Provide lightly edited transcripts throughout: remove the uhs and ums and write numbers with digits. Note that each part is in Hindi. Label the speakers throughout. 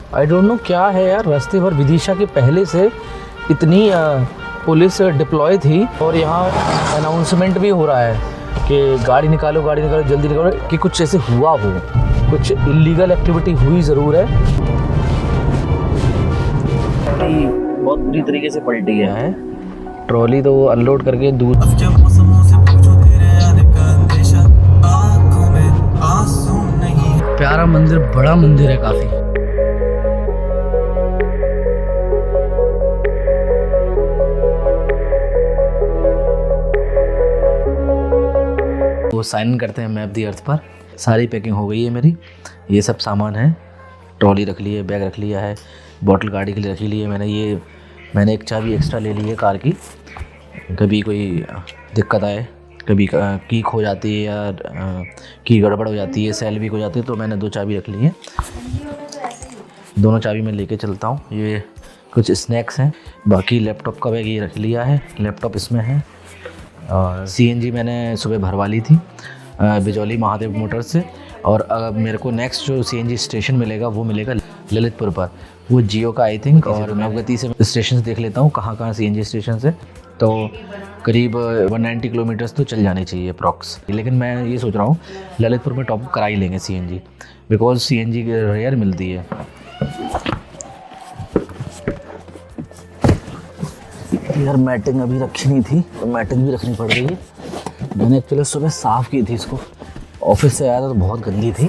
Speaker 1: आई डोंट नो क्या है यार, रास्ते भर विदिशा के पहले से इतनी पुलिस डिप्लॉय थी और यहाँ अनाउंसमेंट भी हो रहा है कि गाड़ी निकालो जल्दी निकालो, कि कुछ ऐसे हुआ हो, कुछ इलीगल एक्टिविटी हुई ज़रूर है। बहुत बुरी तरीके से पलटी गया है, ट्रॉली तो अनलोड करके दूर। प्यारा मंदिर, बड़ा मंदिर है काफ़ी। वो साइन करते हैं मैप दी अर्थ पर। सारी पैकिंग हो गई है मेरी, ये सब सामान है, ट्रॉली रख ली है, बैग रख लिया है, बॉटल गाड़ी के लिए रख ली है मैंने एक चाबी एक्स्ट्रा ले ली है कार की, कभी कोई दिक्कत आए, कभी की खो जाती है या की गड़बड़ हो जाती है, सेल भी हो जाती है, तो मैंने 2 चाबी रख ली है। दोनों चाबी मैं लेके चलता हूँ। ये कुछ स्नैक्स हैं, बाकी लैपटॉप का बैग ये रख लिया है, लैपटॉप इसमें है। और CNG मैंने सुबह भरवा ली थी बिजौली महादेव मोटर से, और मेरे को नेक्स्ट जो CNG स्टेशन मिलेगा वो मिलेगा ललितपुर पर, वो जियो का आई थिंक। और मैं गति से स्टेशन देख लेता हूँ कहाँ CNG स्टेशन से, तो करीब 190 किलोमीटर्स तो चल जाने चाहिए अप्रॉक्स। लेकिन मैं ये सोच रहा हूँ ललितपुर में टॉप करा ही लेंगे CNG, बिकॉज CNG रेयर मिलती है। यार मैटिंग अभी रखी नहीं थी, तो मैटिंग भी रखनी पड़ रही है। मैंने एक्चुअली सुबह साफ़ की थी इसको, ऑफिस से आया था तो बहुत गंदी थी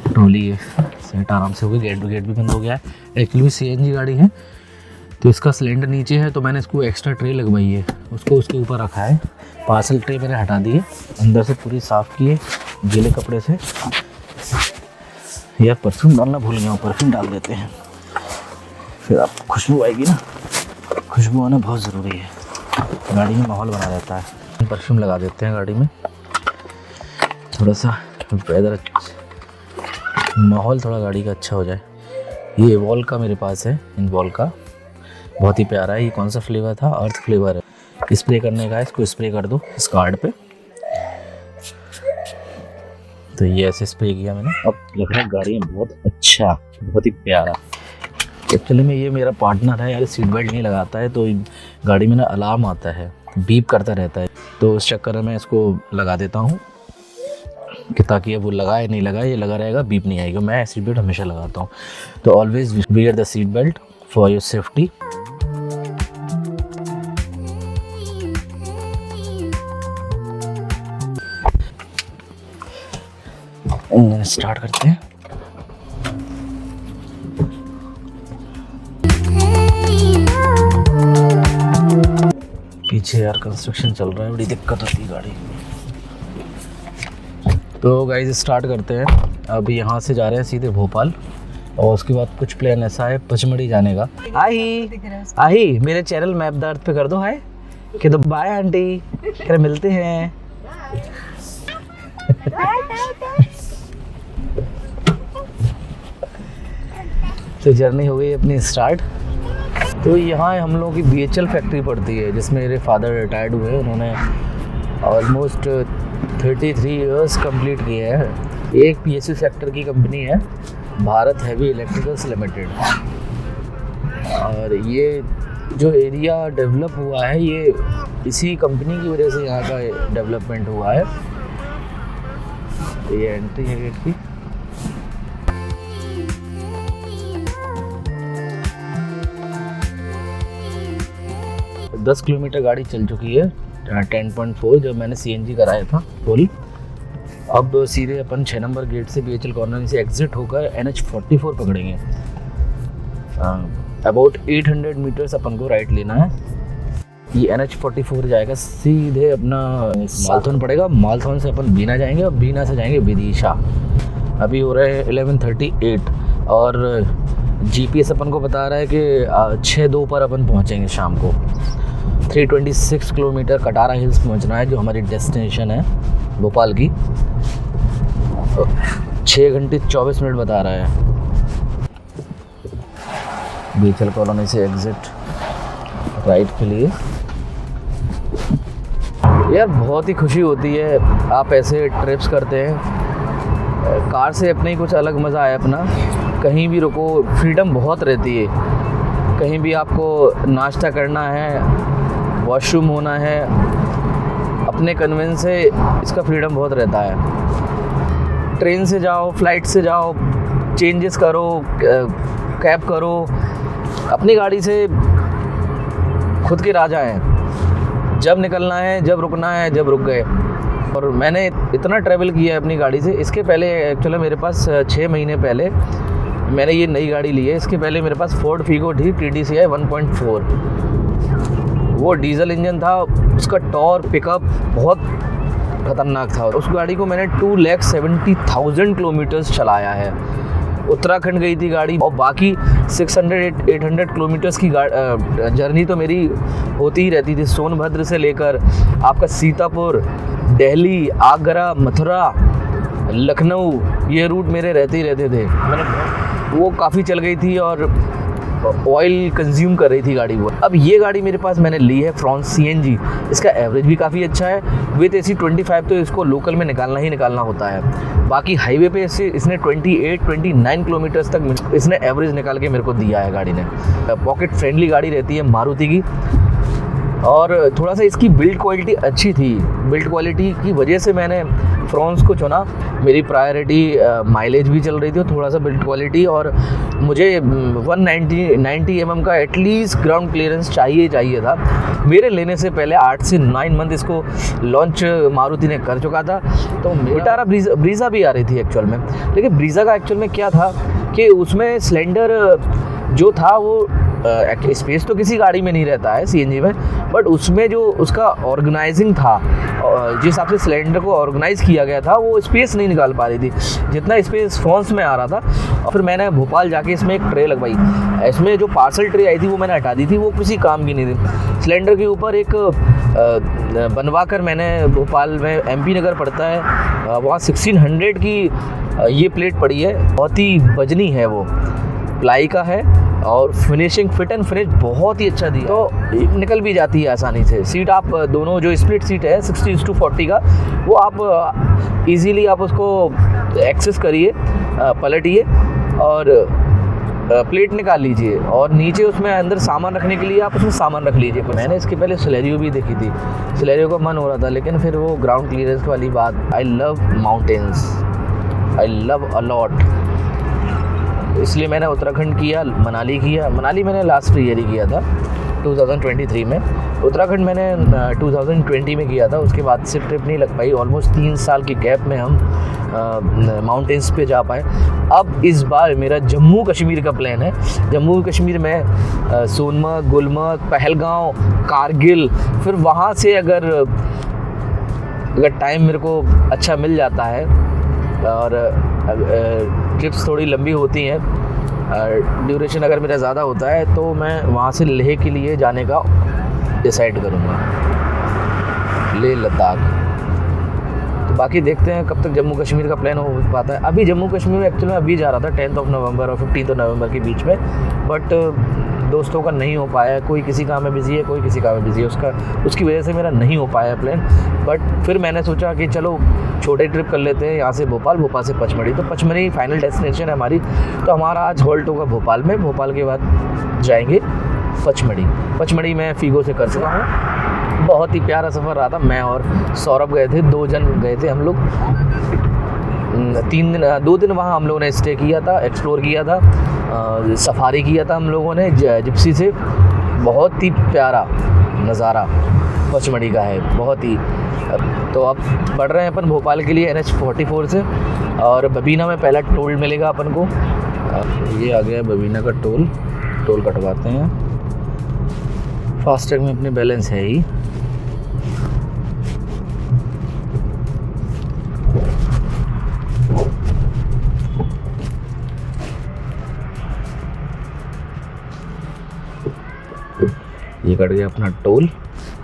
Speaker 1: ट्रॉली। ये सेट आराम से हो गई, गेट भी बंद हो गया है। एक्चुअली CNG गाड़ी है तो इसका सिलेंडर नीचे है, तो मैंने इसको एक्स्ट्रा ट्रे लगवाई है, उसको उसके ऊपर रखा है। पार्सल ट्रे मैंने हटा दी है, अंदर से पूरी साफ़ की है गीले कपड़े से। यार परफ्यूम डालना भूल गया हूँ, परफ्यूम डाल देते हैं, फिर आप खुशबू आएगी ना, खुशबू आना बहुत ज़रूरी है, गाड़ी में माहौल बना रहता है। परफ्यूम लगा देते हैं गाड़ी में, थोड़ा सा वेदर माहौल थोड़ा गाड़ी का अच्छा हो जाए। ये वॉल का मेरे पास है, इन वॉल का बहुत ही प्यारा है। ये कौन सा फ्लेवर था? अर्थ फ्लेवर है। स्प्रे करने का है, इसको स्प्रे कर दो इस कार्ड पे, तो ये ऐसे स्प्रे किया मैंने। अब लग रहा है गाड़ी में बहुत अच्छा, बहुत ही प्यारा। एक्चुअली में ये मेरा पार्टनर है यार, सीट बेल्ट नहीं लगाता है, तो गाड़ी में ना अलार्म आता है, बीप करता रहता है, तो उस चक्कर में मैं इसको लगा देता हूँ कि ताकि वो लगाए नहीं लगाए, ये लगा रहेगा, बीप नहीं आएगा। मैं सीट बेल्ट हमेशा लगाता हूँ, तो always wear the seat belt for your safety. Engine start करते हैं। पीछे यार कंस्ट्रक्शन चल रहा है, बड़ी दिक्कत होती है गाड़ी। तो गाइस स्टार्ट करते हैं। अभी यहाँ से जा रहे हैं सीधे भोपाल, और उसके बाद कुछ प्लान ऐसा है पचमढ़ी जाने का। आही मेरे चैनल मैप द अर्थ पे कर दो हाय, कि तो बाय आंटी, क्या मिलते हैं। तो जर्नी हो गई अपनी स्टार्ट। तो यहाँ हम लोगों की BHL फैक्ट्री पड़ती है, जिसमें मेरे फादर रिटायर्ड हुए। उन्होंने ऑलमोस्ट 33 इयर्स कंप्लीट किए हैं। एक PSU सेक्टर की कंपनी है, भारत हैवी इलेक्ट्रिकल्स लिमिटेड। और ये जो एरिया डेवलप हुआ है, ये इसी कंपनी की वजह से यहाँ का डेवलपमेंट हुआ है। ये एंट्री है गेट की। दस किलोमीटर गाड़ी चल चुकी है, 10.4 जब मैंने CNG कराया था फुल। अब सीधे अपन 6 नंबर गेट से BHL कॉर्नर से एग्जिट होकर NH44 पकड़ेंगे। अबाउट 800 मीटर्स अपन को राइट लेना है। ये NH44 जाएगा सीधे अपना मालथौन पड़ेगा, मालथौन से अपन बीना जाएंगे, और बीना से जाएंगे विदिशा। अभी हो रहे हैं 11:38 और GPS अपन को बता रहा है कि 6:02 पर अपन पहुँचेंगे शाम को। 326 किलोमीटर कटारा हिल्स पहुंचना है, जो हमारी डेस्टिनेशन है भोपाल की। 6 घंटे 24 मिनट बता रहा है। BHL कॉलोनी से एग्जिट राइट के लिए। यार बहुत ही खुशी होती है, आप ऐसे ट्रिप्स करते हैं कार से, अपने ही कुछ अलग मज़ा है अपना। कहीं भी रुको, फ्रीडम बहुत रहती है। कहीं भी आपको नाश्ता करना है, वॉशरूम होना है, अपने कन्वेंस से इसका फ्रीडम बहुत रहता है। ट्रेन से जाओ, फ्लाइट से जाओ, चेंजेस करो, कैब करो, अपनी गाड़ी से खुद के राजा हैं। जब निकलना है, जब रुकना है, जब रुक गए। और मैंने इतना ट्रैवल किया है अपनी गाड़ी से। इसके पहले एक्चुअली मेरे पास 6 महीने पहले मैंने ये नई गाड़ी ली है। इसके पहले मेरे पास फोर्ड फीगो थी TDCi 1.4। वो डीजल इंजन था, उसका टॉर्क पिकअप बहुत ख़तरनाक था। उस गाड़ी को मैंने 2,70,000 किलोमीटर्स चलाया है। उत्तराखंड गई थी गाड़ी, और बाकी 600-800 किलोमीटर्स की जर्नी तो मेरी होती ही रहती थी। सोनभद्र से लेकर आपका सीतापुर, दिल्ली, आगरा, मथुरा, लखनऊ, ये रूट मेरे रहते ही रहते थे। मैंने वो काफ़ी चल गई थी और ऑयल कंज्यूम कर रही थी गाड़ी वो। अब ये गाड़ी मेरे पास मैंने ली है फ्रॉन्स CNG। इसका एवरेज भी काफ़ी अच्छा है। विद AC 25 तो इसको लोकल में निकालना ही निकालना होता है। बाकी हाईवे पे इसने 28-29 किलोमीटर्स तक इसने एवरेज निकाल के मेरे को दिया है गाड़ी ने। पॉकेट फ्रेंडली गाड़ी रहती है मारुति की, और थोड़ा सा इसकी बिल्ड क्वालिटी अच्छी थी। बिल्ड क्वालिटी की वजह से मैंने फ्रॉन्स को चुना। मेरी प्रायोरिटी माइलेज भी चल रही थी और थोड़ा सा बिल्ड क्वालिटी, और मुझे 190 mm का एटलीस्ट ग्राउंड क्लियरेंस चाहिए था। मेरे लेने से पहले 8 से 9 मंथ इसको लॉन्च मारुति ने कर चुका था। तो विटारा ब्रीज़ा भी आ रही थी एक्चुअल में। लेकिन ब्रीज़ा का एक्चुअल में क्या था कि उसमें सिलेंडर जो था वो स्पेस तो किसी गाड़ी में नहीं रहता है CNG में, बट उसमें जो उसका ऑर्गेनाइजिंग था, जिस हिसाब से सिलेंडर को ऑर्गेनाइज किया गया था, वो स्पेस नहीं निकाल पा रही थी जितना स्पेस फ्रॉन्स में आ रहा था। और फिर मैंने भोपाल जाके इसमें एक ट्रे लगवाई। इसमें जो पार्सल ट्रे आई थी वो मैंने हटा दी थी, वो किसी काम की नहीं थी। सिलेंडर के ऊपर एक बनवा कर मैंने, भोपाल में MP नगर पड़ता है, वहाँ 1600 की ये प्लेट पड़ी है। बहुत ही वजनी है, वो प्लाई का है, और फिनिशिंग, फिट एंड फिनिश बहुत ही अच्छा दिया, तो निकल भी जाती है आसानी से। सीट आप दोनों जो स्प्लिट सीट है 60:40 का, वो आप इजीली आप उसको एक्सेस करिए, पलटिए और प्लेट निकाल लीजिए, और नीचे उसमें अंदर सामान रखने के लिए आप उसमें सामान रख लीजिए। मैंने इसके पहले सिलेरियो भी देखी थी, सिलेरियो का मन हो रहा था, लेकिन फिर वो ग्राउंड क्लियरेंस वाली बात। I love mountains, I love a lot, इसलिए मैंने उत्तराखंड किया, मनाली किया। मनाली मैंने लास्ट ईयर ही किया था 2023 में। उत्तराखंड मैंने 2020 में किया था। उसके बाद से ट्रिप नहीं लग पाई। ऑलमोस्ट 3 साल की गैप में हम माउंटेन्स पे जा पाए। अब इस बार मेरा जम्मू कश्मीर का प्लान है। जम्मू कश्मीर में सोनमर्ग, गुलमर्ग, पहलगांव, कारगिल, फिर वहाँ से अगर टाइम मेरे को अच्छा मिल जाता है, और ट्रिप्स थोड़ी लंबी होती हैं, ड्यूरेशन अगर मेरा ज़्यादा होता है, तो मैं वहाँ से लेह के लिए जाने का डिसाइड करूँगा, लेह लद्दाख। तो बाकी देखते हैं कब तक जम्मू कश्मीर का प्लान हो पाता है। अभी जम्मू कश्मीर में एक्चुअली अभी जा रहा था 10 नवंबर और 15 नवंबर के बीच में, बट दोस्तों का नहीं हो पाया। कोई किसी काम में बिज़ी है, कोई किसी काम में बिज़ी है, उसकी वजह से मेरा नहीं हो पाया प्लान। बट फिर मैंने सोचा कि चलो छोटे ट्रिप कर लेते हैं, यहाँ से भोपाल, भोपाल से पचमढ़ी। तो पचमढ़ी फाइनल डेस्टिनेशन है हमारी, तो हमारा आज हॉल्ट होगा भोपाल में। भोपाल के बाद जाएंगे पचमढ़ी। पचमढ़ी में फीगो से कर चुका हूँ। बहुत ही प्यारा सफ़र रहा था। मैं और सौरभ गए थे, 2 जन गए थे हम लोग। 2 दिन वहाँ हम लोगों ने स्टे किया था, एक्सप्लोर किया था, सफारी किया था हम लोगों ने जिप्सी से। बहुत ही प्यारा नज़ारा पचमढ़ी का है, बहुत ही। तो अब बढ़ रहे हैं अपन भोपाल के लिए NH 44 से, और बबीना में पहला टोल मिलेगा अपन को। ये आ गया बबीना का टोल कटवाते हैं। फास्टैग में अपने बैलेंस है ही। ये कट गया अपना टोल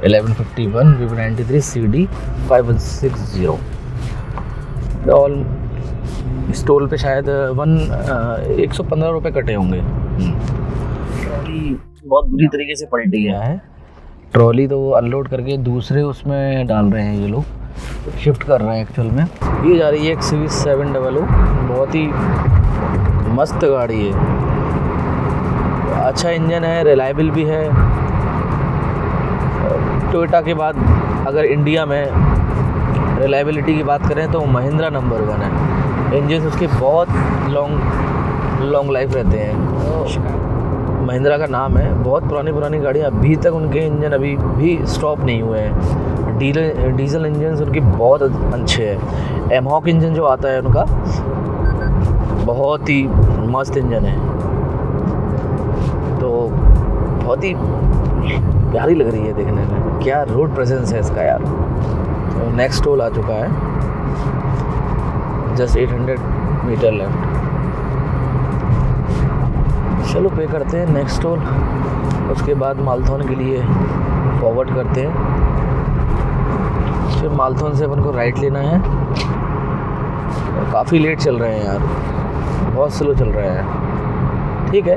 Speaker 1: 1151 V93 CD 5160। ऑल इस टोल पे शायद 115 रुपये कटे होंगे। ट्रॉली बहुत बुरी तरीके से पलटी गया है। ट्रॉली तो अनलोड करके दूसरे उसमें डाल रहे हैं, ये लोग शिफ्ट कर रहे हैं एक्चुअल में। ये जा रही है एक Civic 700, बहुत ही मस्त गाड़ी है, अच्छा इंजन है, रिलायबल भी है। टोयोटा के बाद अगर इंडिया में रिलायबिलिटी की बात करें तो महिंद्रा नंबर 1 है। इंजन उसके बहुत लॉन्ग लाइफ रहते हैं। महिंद्रा का नाम है, बहुत पुरानी गाड़ियाँ, अभी तक उनके इंजन अभी भी स्टॉप नहीं हुए हैं। डीजल इंजन उनके बहुत अच्छे हैं। एमहॉक इंजन जो आता है उनका बहुत ही मस्त इंजन है, तो बहुत ही प्यारी लग रही है देखने में। क्या रोड प्रेजेंस है इसका यार। तो नेक्स्ट टोल आ चुका है, जस्ट 800 मीटर लेफ्ट। चलो पे करते हैं नेक्स्ट टोल, उसके बाद मालथौन के लिए फॉरवर्ड करते हैं। फिर मालथौन से अपन को राइट लेना है। काफ़ी लेट चल रहे हैं यार, बहुत स्लो चल रहा है। ठीक है,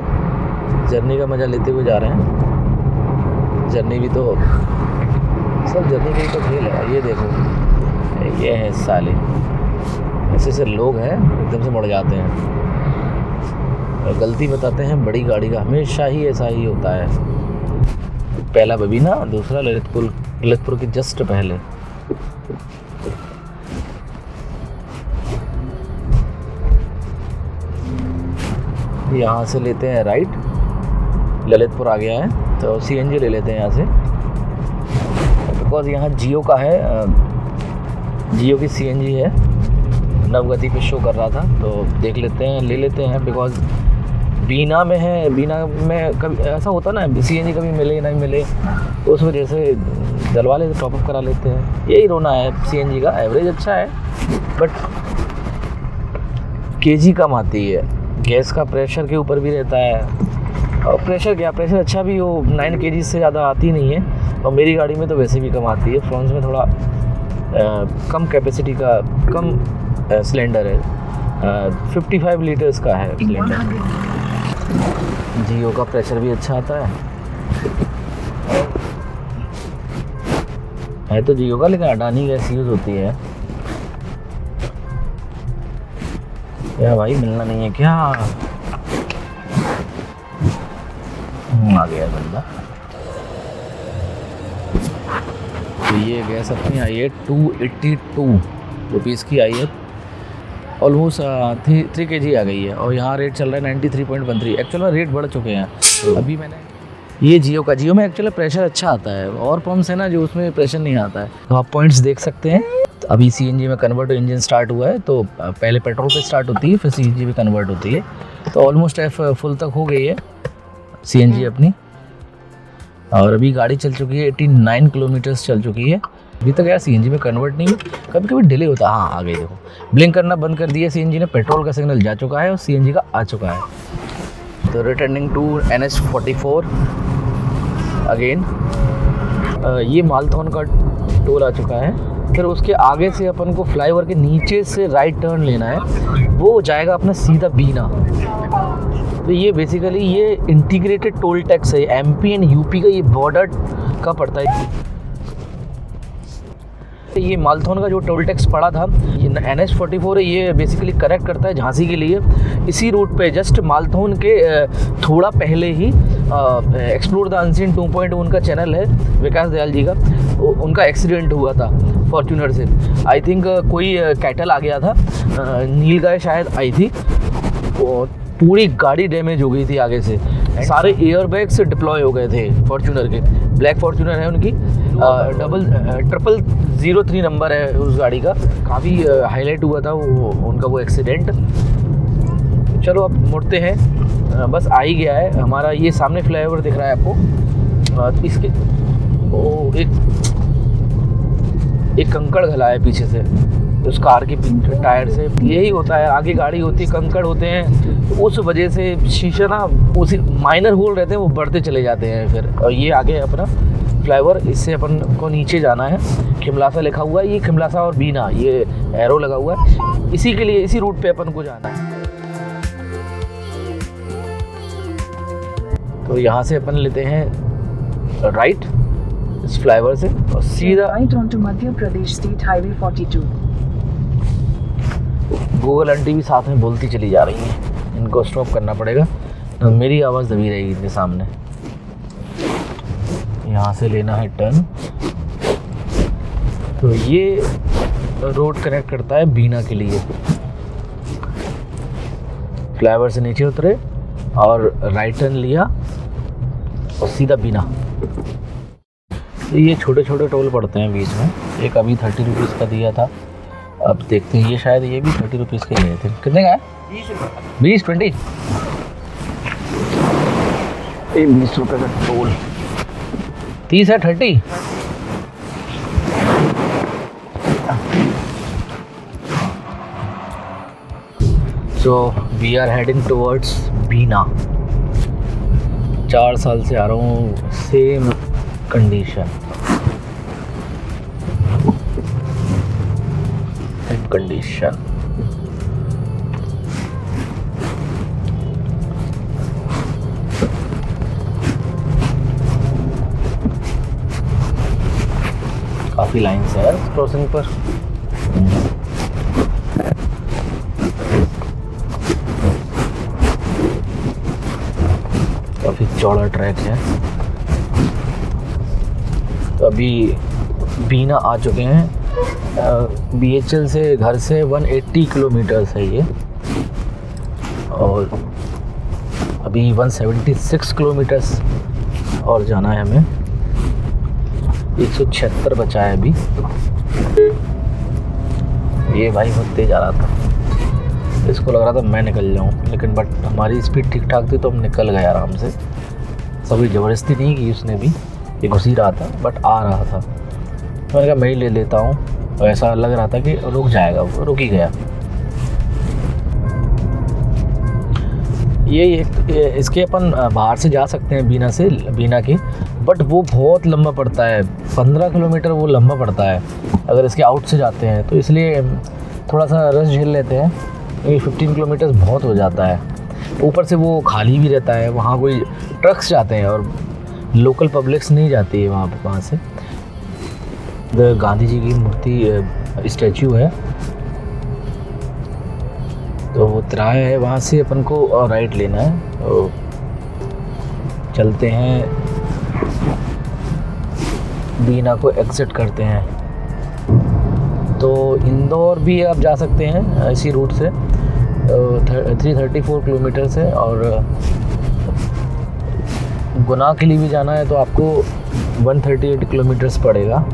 Speaker 1: जर्नी का मज़ा लेते हुए जा रहे हैं। जर्नी भी तो सब जर्नी का ही तो खेल है। ये देखो, ये है साले, ऐसे लोग हैं एकदम से मुड़ जाते हैं, गलती बताते हैं बड़ी गाड़ी का। हमेशा ही ऐसा ही होता है। पहला बबीना, दूसरा ललितपुर के जस्ट पहले। यहाँ से लेते हैं राइट, ललितपुर आ गया है तो सीएनजी ले लेते हैं यहाँ से, बिकॉज यहाँ जियो का है, जियो की सीएनजी है, नवगति पे शो कर रहा था, तो देख लेते हैं, ले लेते हैं। बिकॉज बीना में है, बीना में कभी ऐसा होता ना, सीएनजी कभी मिले नहीं मिले, तो उस वजह से डलवा लेते, टॉपअप करा लेते हैं। यही रोना है सीएनजी का। एवरेज अच्छा है बट केजी कम आती है। गैस का प्रेशर के ऊपर भी रहता है, और प्रेशर अच्छा भी हो, 9 kg से ज़्यादा आती नहीं है। और मेरी गाड़ी में तो वैसे भी कम आती है। फ्रॉन्स में थोड़ा कम कैपेसिटी का, कम सिलेंडर है, 55 लीटर्स का है सिलेंडर। जियो का प्रेशर भी अच्छा आता है तो जियो का, लेकिन अडानी गैस यूज़ होती है। क्या भाई, मिलना नहीं है क्या? आ गया बंदा। तो ये गैस अपनी आई है 282 रुपीज़ की आई है, ऑलमोस्ट 3 kg आ गई है। और यहाँ रेट चल रहा है 93.13। एक्चुअल में रेट बढ़ चुके हैं। अभी मैंने ये जियो में एक्चुअली प्रेशर अच्छा आता है, और पंप्स है ना जो उसमें प्रेशर नहीं आता है। तो आप पॉइंट्स देख सकते हैं। तो अभी सीएनजी में कन्वर्ट इंजन स्टार्ट हुआ है, तो पहले पेट्रोल पे स्टार्ट होती है, फिर सीएनजी में कन्वर्ट होती है। तो ऑलमोस्ट एफ फुल तक हो गई है सीएनजी अपनी, और अभी गाड़ी चल चुकी है 89 किलोमीटर्स चल चुकी है। अभी तक यार सीएनजी में कन्वर्ट नहीं, कभी डिले होता है। हाँ, आ गई देखो, ब्लिंक करना बंद कर दिया सीएनजी ने। पेट्रोल का सिग्नल जा चुका है और सीएनजी का आ चुका है। तो रिटर्निंग टू NH44 अगेन। ये मालथौन का टोल आ चुका है। फिर उसके आगे से अपन को फ्लाईओवर के नीचे से राइट टर्न लेना है, वो जाएगा अपना सीधा बीना। तो ये बेसिकली ये इंटीग्रेटेड टोल टैक्स है, एमपी एंड यूपी का ये बॉर्डर का पड़ता है। ये मालथौन का जो टोल टैक्स पड़ा था, ये NH44 है, ये बेसिकली करेक्ट करता है झांसी के लिए। इसी रूट पे जस्ट मालथौन के थोड़ा पहले ही एक्सप्लोर द अनसीन 2.1 उनका चैनल है, विकास दयाल जी का, उनका एक्सीडेंट हुआ था फॉर्च्यूनर से। आई थिंक कोई कैटल आ गया था, नीलगाय शायद आई थी, और पूरी गाड़ी डैमेज हो गई थी आगे से। सारे एयरबैग्स डिप्लॉय हो गए थे फॉर्च्यूनर के। ब्लैक फॉर्च्यूनर है उनकी, 0003 नंबर है उस गाड़ी का। काफ़ी हाईलाइट हुआ था उनका वो एक्सीडेंट। चलो अब मुड़ते हैं, बस आ ही गया है हमारा। ये सामने फ्लाईओवर दिख रहा है आपको, इसके एक कंकड़ घला है पीछे से उस कार के टायर से। यही होता है, आगे गाड़ी होती है, कंकड़ होते हैं, तो उस वजह से शीशा ना, उसी माइनर होल रहते हैं, वो बढ़ते चले जाते हैं फिर। और ये आगे अपना फ्लाईओवर, इससे अपन को नीचे जाना है। खिमलासा लिखा हुआ है, ये खिमलासा और बीना, ये एरो लगा हुआ है, इसी के लिए, इसी रूट पे अपन को जाना है। तो यहाँ से अपन लेते हैं राइट इस फ्लाईओवर से, और सीधा
Speaker 2: right on to Madhya Pradesh state highway 42।
Speaker 1: Google aunty भी साथ में बोलती चली जा रही है, इनको स्टॉप करना पड़ेगा, मेरी आवाज़ दबी रहेगी इनके सामने। यहाँ से लेना है टर्न। तो ये रोड कनेक्ट करता है बीना के लिए। फ्लाईओवर से नीचे उतरे और राइट टर्न लिया और सीधा बीना। तो ये छोटे छोटे टोल पड़ते हैं बीच में। एक अभी 30 रुपीज़ का दिया था, अब देखते हैं। ये शायद ये भी 30 रुपीज़ के लिए थे। कितने का है? 20 20 20 रुपये का टोल। 30 है 30। So we are heading towards Bina. 4 साल से आ रहा हूँ, सेम कंडीशन। काफी लाइन्स है क्रॉसिंग पर। काफी चौड़ा ट्रैक है। तो अभी बीना आ चुके हैं। BHL से घर से 180 किलोमीटर्स है ये, और अभी 176 किलोमीटर्स और जाना है हमें। 176 बचा है अभी। ये भाई बहुत तेज आ रहा था, इसको लग रहा था मैं निकल जाऊं, लेकिन बट हमारी स्पीड ठीक ठाक थी तो हम निकल गए आराम से। सभी ज़बरदस्ती नहीं की उसने भी, ये घुसी रहा था बट आ रहा था। मैंने कहा मैं ही ले लेता हूँ, और ऐसा लग रहा था कि रुक जाएगा, वो रुक ही गया। ये इसके अपन बाहर से जा सकते हैं बीना के, बट वो बहुत लंबा पड़ता है। 15 किलोमीटर वो लंबा पड़ता है अगर इसके आउट से जाते हैं, तो इसलिए थोड़ा सा रश झेल लेते हैं। ये 15 किलोमीटर बहुत हो जाता है। ऊपर से वो खाली भी रहता है, वहाँ कोई ट्रक्स जाते हैं और लोकल पब्लिक्स नहीं जाती है वहाँ से। गांधी जी की मूर्ति स्टैचू है, तो वो तिराया है, वहाँ से अपन को राइट लेना है। तो चलते हैं, बीना को एग्जिट करते हैं। तो इंदौर भी आप जा सकते हैं इसी रूट से। 334 किलोमीटर है, और गुना के लिए भी जाना है तो आपको 138 किलोमीटर्स पड़ेगा।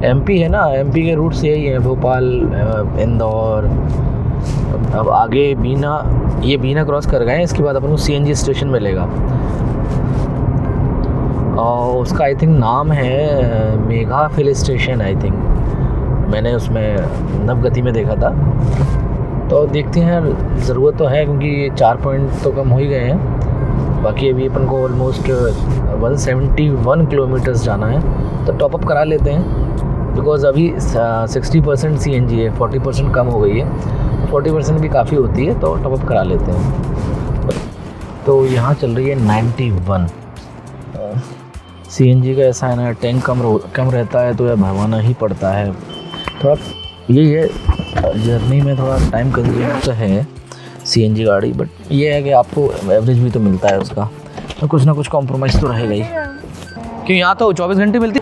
Speaker 1: MP है ना, MP के रूट से यही है, भोपाल, इंदौर। अब आगे बीना, ये बीना क्रॉस कर गए, इसके बाद अपन को CNG स्टेशन मिलेगा, और उसका आई थिंक नाम है Megha fill station. I think मैंने उसमें नवगति में देखा था। तो देखते हैं, ज़रूरत तो है क्योंकि 4 पॉइंट तो कम हो ही गए हैं। बाकी अभी अपन को ऑलमोस्ट 171 किलोमीटर्स जाना है, तो टॉपअप करा लेते हैं। बिकॉज़ अभी 60% CNG है, 40% कम हो गई है। 40% भी काफ़ी होती है, तो टॉपअप करा लेते हैं। तो यहाँ चल रही है 91। CNG का ऐसा है ना, टैंक कम रहता है तो यह भरवाना ही पड़ता है। थोड़ा यही है, जर्नी में थोड़ा टाइम कंज्यूमिंग तो है CNG गाड़ी, बट ये है कि आपको एवरेज भी तो मिलता है उसका, तो कुछ ना कुछ कॉम्प्रोमाइज़ तो रहेगा ही। क्यों यहाँ तो 24 घंटे मिलती,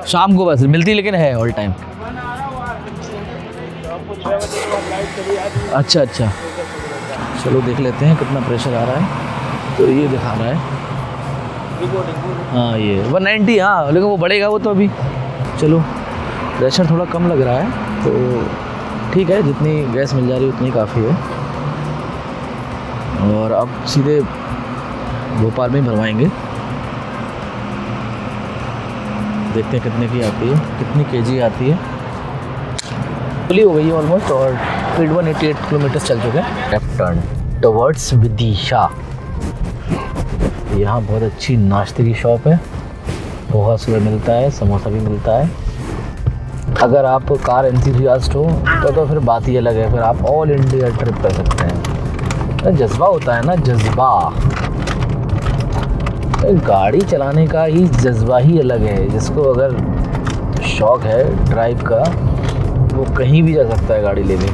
Speaker 1: शाम को बस मिलती, लेकिन है ऑल टाइम। अच्छा, चलो देख लेते हैं कितना प्रेशर आ रहा है। तो ये दिखा रहा है, हाँ ये 190, हाँ, लेकिन वो बढ़ेगा वो तो अभी। चलो प्रेशर थोड़ा कम लग रहा है, तो ठीक है, जितनी गैस मिल जा रही है उतनी काफ़ी है। और अब सीधे भोपाल में भरवाएंगे, देखते हैं कितने की आती है, कितनी kg आती है। फुली हो गई है ऑलमोस्ट, और स्पीड 188 किलोमीटर चल चुके हैं। Left turn towards Vidisha. यहाँ बहुत अच्छी नाश्ते की शॉप है, पोहा सुबह मिलता है, समोसा भी मिलता है। अगर आप कार एंथुसियास्ट हो तो फिर बात ही अलग है, फिर आप ऑल इंडिया ट्रिप कर सकते हैं। जज्बा होता है ना, जज्बा, गाड़ी चलाने का ही जज्बा ही अलग है। जिसको अगर शौक़ है ड्राइव का, वो कहीं भी जा सकता है गाड़ी लेके।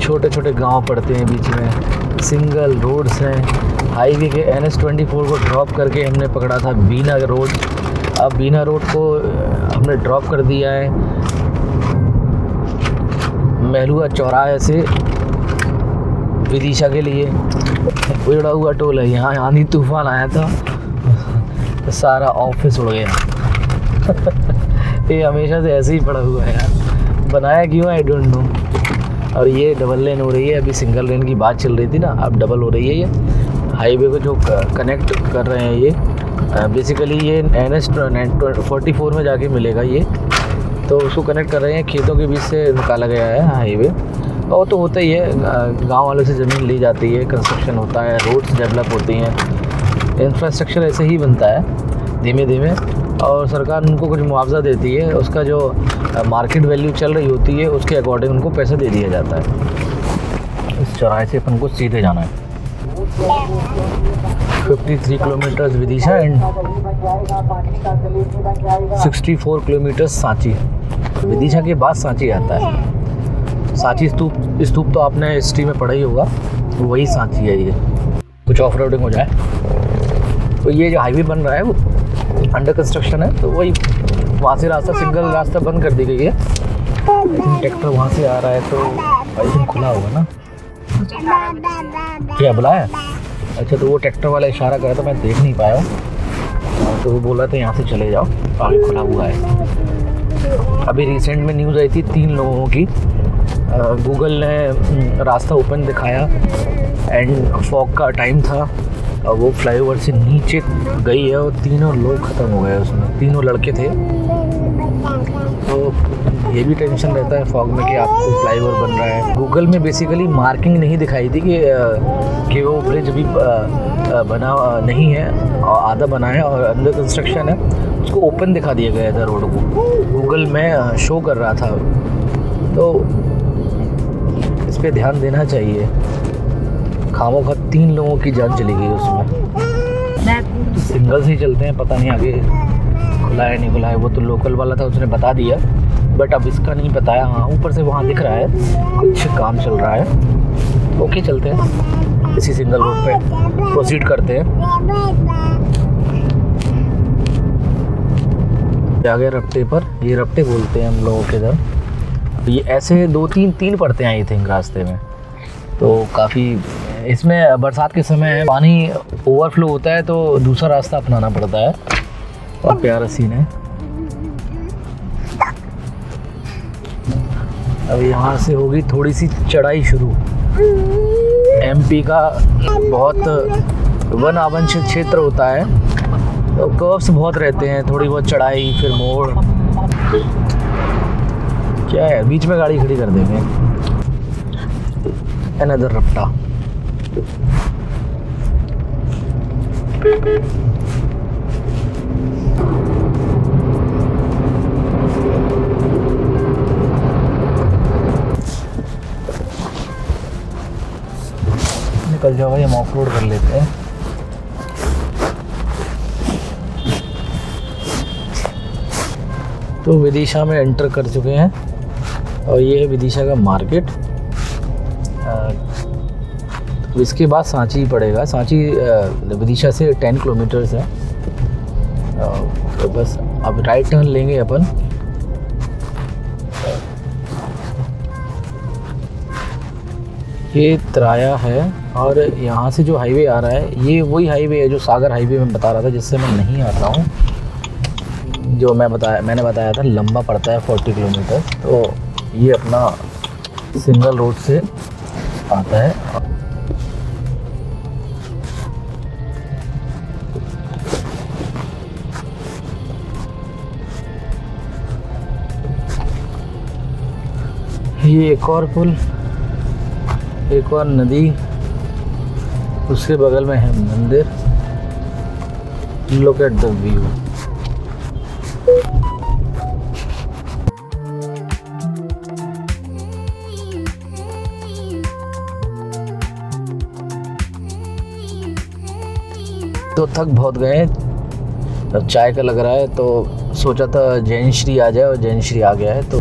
Speaker 1: छोटे छोटे गांव पड़ते हैं बीच में, सिंगल रोड्स हैं। हाईवे के NH-24 को ड्रॉप करके हमने पकड़ा था बीना रोड। अब बीना रोड को हमने ड्रॉप कर दिया है महलुआ चौराहे से विदिशा के लिए। उड़ा हुआ टोल है, यहाँ आंधी तूफान आया था तो सारा ऑफिस उड़ गया। ये हमेशा से ऐसे ही पड़ा हुआ है यार, बनाया क्यों आई डोंट नो। और ये डबल लेन हो रही है, अभी सिंगल लेन की बात चल रही थी ना, अब डबल हो रही है। ये हाईवे को जो कनेक्ट कर रहे हैं ये बेसिकली ये NH-44 में जाके मिलेगा ये, तो उसको कनेक्ट कर रहे हैं, खेतों के बीच से निकाला गया है हाईवे। और तो होता ही है, गांव वालों से ज़मीन ली जाती है, कंस्ट्रक्शन होता है, रोड्स डेवलप होती हैं, इंफ्रास्ट्रक्चर ऐसे ही बनता है धीमे धीमे। और सरकार उनको कुछ मुआवजा देती है, उसका जो मार्केट वैल्यू चल रही होती है उसके अकॉर्डिंग उनको पैसा दे दिया जाता है। इस चौराहे से अपन को सीधे जाना है। 53 kilometres Vidisha and 64 kilometres Sanchi. Vidisha के बाद सांची आता है। सांची स्तूप तो आपने हिस्ट्री में पढ़ा ही होगा, वही सांची है। ये कुछ ऑफ रोडिंग हो जाए तो ये जो हाईवे बन रहा है वो अंडर कंस्ट्रक्शन है, तो वही वहाँ से रास्ता, सिंगल रास्ता बंद कर दी गई है। ट्रैक्टर वहाँ से आ रहा है तो आई थिंक खुला होगा ना। क्या बुलाया? अच्छा, तो वो ट्रैक्टर वाला इशारा करा तो मैं देख नहीं पाया, तो वो बोला था यहाँ से चले जाओ, आगे खुला हुआ है। अभी रिसेंट में न्यूज़ आई थी 3 लोगों की, गूगल ने रास्ता ओपन दिखाया एंड फॉग का टाइम था, और वो फ्लाईओवर से नीचे गई है और 3 लोग ख़त्म हो गए उसमें, 3 लड़के थे। तो ये भी टेंशन रहता है फॉग में कि आपको फ्लाईओवर बन रहा है। गूगल में बेसिकली मार्किंग नहीं दिखाई थी कि वो ब्रिज अभी बना नहीं है और आधा बना है और अंडर कंस्ट्रक्शन है, उसको ओपन दिखा दिया गया था रोड को, गूगल में शो कर रहा था। तो इस पे ध्यान देना चाहिए। खामोखा 3 लोगों की जान चली गई उसमें। सिंगल से ही चलते हैं, पता नहीं आगे खुला है नहीं खुला है, वो तो लोकल वाला था उसने बता दिया, बट अब इसका नहीं बताया। हाँ, ऊपर से वहाँ दिख रहा है कुछ काम चल रहा है। ओके, चलते हैं इसी सिंगल रोड पे प्रोसीड करते हैं। आगे रपटे पर, ये रपटे बोलते हैं हम लोगों के इधर। ये ऐसे 2-3 पड़ते हैं आई थिंक रास्ते में, तो काफ़ी इसमें बरसात के समय पानी ओवरफ्लो होता है तो दूसरा रास्ता अपनाना पड़ता है। और प्यारा सीन है। अब यहाँ से होगी थोड़ी सी चढ़ाई शुरू। MP का बहुत वन आवांशित क्षेत्र होता है, तो कर्व्स बहुत रहते हैं, थोड़ी बहुत चढ़ाई, फिर मोड़। क्या है, बीच में गाड़ी खड़ी कर देंगे। अनदर रपटा। निकल जाओ भाई, हम ऑफ रोड कर लेते हैं। तो विदिशा में एंटर कर चुके हैं और ये है विदिशा का मार्केट। इसके बाद सांची पड़ेगा। सांची विदिशा से 10 किलोमीटर्स है। तो बस अब राइट टर्न लेंगे अपन। ये तराया है और यहाँ से जो हाईवे आ रहा है ये वही हाईवे है जो सागर हाईवे में बता रहा था, जिससे मैं नहीं आता हूँ। जो मैंने बताया था लंबा पड़ता है 40 किलोमीटर। तो ये अपना सिंगल रोड से आता है। ये एक और पुल, एक और नदी, उसके बगल में है मंदिर। Look at the view. तो थक बहुत गए, अब चाय का लग रहा है तो सोचा था जैन श्री आ जाए और जैन श्री आ गया है, तो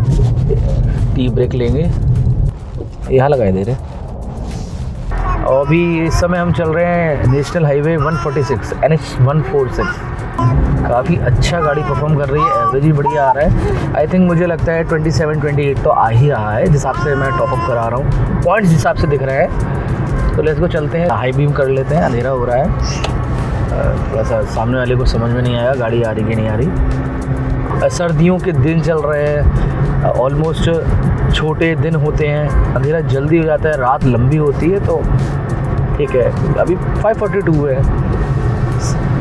Speaker 1: टी ब्रेक लेंगे, यहाँ लगाए दे रहे। और अभी इस समय हम चल रहे हैं नेशनल हाईवे 146 NH 146। काफ़ी अच्छा गाड़ी परफॉर्म कर रही है, एवरेज भी बढ़िया आ रहा है। आई थिंक मुझे लगता है 27-28 तो आ ही रहा है, जिस हिसाब से मैं टॉपअप करा रहा हूँ, पॉइंट्स जिस हिसाब से दिख रहा है। तो लेट्स गो, चलते हैं, हाई बीम कर लेते हैं, अंधेरा हो रहा है। थोड़ा सा सामने वाले को समझ में नहीं आया गाड़ी आ रही कि नहीं आ रही। सर्दियों के दिन चल रहे हैं, ऑलमोस्ट छोटे दिन होते हैं, अंधेरा जल्दी हो जाता है, रात लंबी होती है, तो ठीक है। अभी 5:42 है,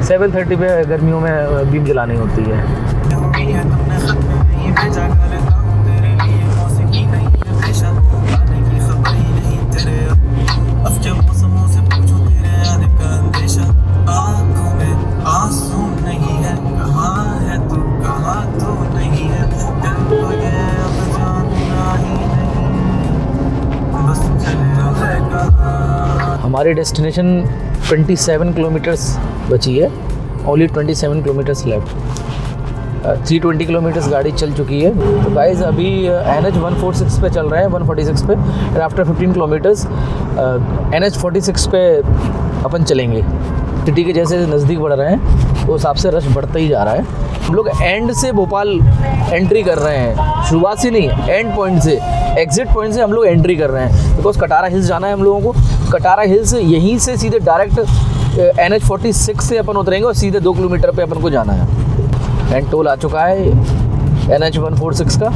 Speaker 1: 7:30 पे गर्मियों में बीम जलानी होती है। हमारी डेस्टिनेशन 27 किलोमीटर्स बची है, ओनली 27 किलोमीटर्स लेफ्ट। 320 किलोमीटर्स गाड़ी चल चुकी है। तो गाइस अभी NH 146 पे चल रहा है, 146 पे, और आफ्टर 15 किलोमीटर्स NH 46 पे अपन चलेंगे। सिटी के जैसे नज़दीक बढ़ रहे हैं तो उस हिसाब से रश बढ़ता ही जा रहा है। हम लोग एंड से भोपाल एंट्री कर रहे हैं, शुरुआत से नहीं, एंड पॉइंट से, एग्जिट पॉइंट से हम लोग एंट्री कर रहे हैं। बिकॉज कटारा हिल्स जाना है हम लोगों को, कटारा हिल्स यहीं से सीधे डायरेक्ट NH 46 से अपन उतरेंगे और सीधे 2 किलोमीटर पे अपन को जाना है। एंड टोल आ चुका है NH 146 का।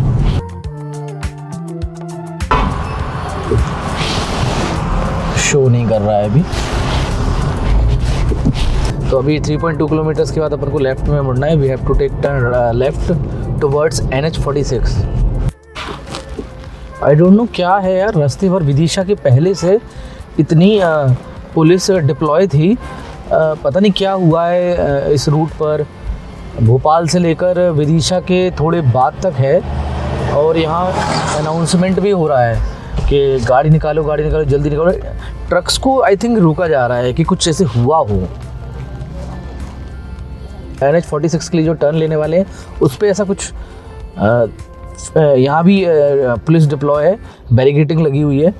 Speaker 1: शो नहीं कर रहा है अभी, तो अभी 3.2 किलोमीटर्स के बाद अपन को लेफ्ट में मुड़ना है। We have to take turn left towards NH 46। I don't know क्या है यार, रास्ते भर विदिशा के पहले से इतनी पुलिस डिप्लॉय थी, पता नहीं क्या हुआ है इस रूट पर। भोपाल से लेकर विदिशा के थोड़े बाद तक है, और यहाँ अनाउंसमेंट भी हो रहा है कि गाड़ी निकालो, गाड़ी निकालो, जल्दी निकालो। ट्रक्स को आई थिंक रोका जा रहा है कि कुछ ऐसे हुआ हो। NH 46 के लिए जो टर्न लेने वाले हैं उस पर ऐसा कुछ यहाँ भी पुलिस डिप्लॉय है, बैरिकेडिंग लगी हुई है,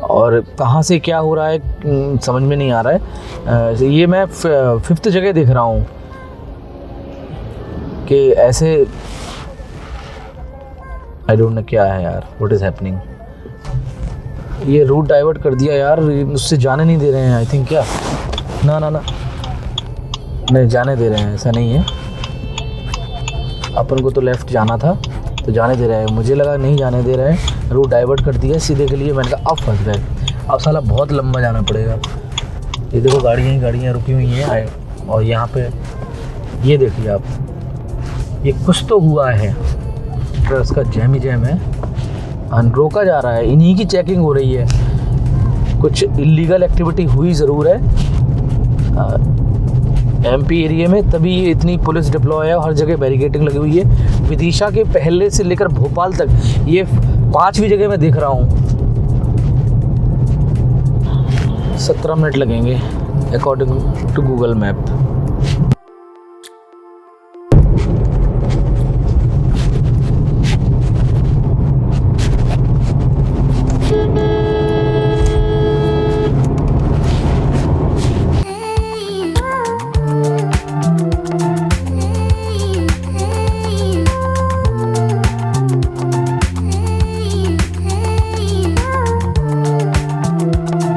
Speaker 1: और कहाँ से क्या हो रहा है समझ में नहीं आ रहा है। ये मैं 5th जगह देख रहा हूँ कि ऐसे, आई डोंट नो क्या है यार, व्हाट इज़ हैपनिंग। ये रूट डाइवर्ट कर दिया यार, उससे जाने नहीं दे रहे हैं आई थिंक। क्या ना ना ना नहीं जाने दे रहे हैं, ऐसा नहीं है। अपन को तो लेफ़्ट जाना था तो जाने दे रहे हैं, मुझे लगा नहीं जाने दे रहे हैं, रूट डाइवर्ट कर दिया सीधे के लिए। मैंने कहा अब फंस गए, अब साला बहुत लंबा जाना पड़ेगा। ये देखो गाड़ियाँ रुकी हुई हैं, और यहाँ पे ये देखिए आप, ये कुछ तो हुआ है, ट्रक्स का जैम ही जैम है, रोका जा रहा है, इन्हीं की चेकिंग हो रही है। कुछ इलीगल एक्टिविटी हुई ज़रूर है MP एरिया में, तभी ये इतनी पुलिस डिप्लॉय है, हर जगह बैरिकेडिंग लगी हुई है। विदिशा के पहले से लेकर भोपाल तक ये 5वीं जगह मैं देख रहा हूँ। 17 मिनट लगेंगे अकॉर्डिंग टू गूगल मैप।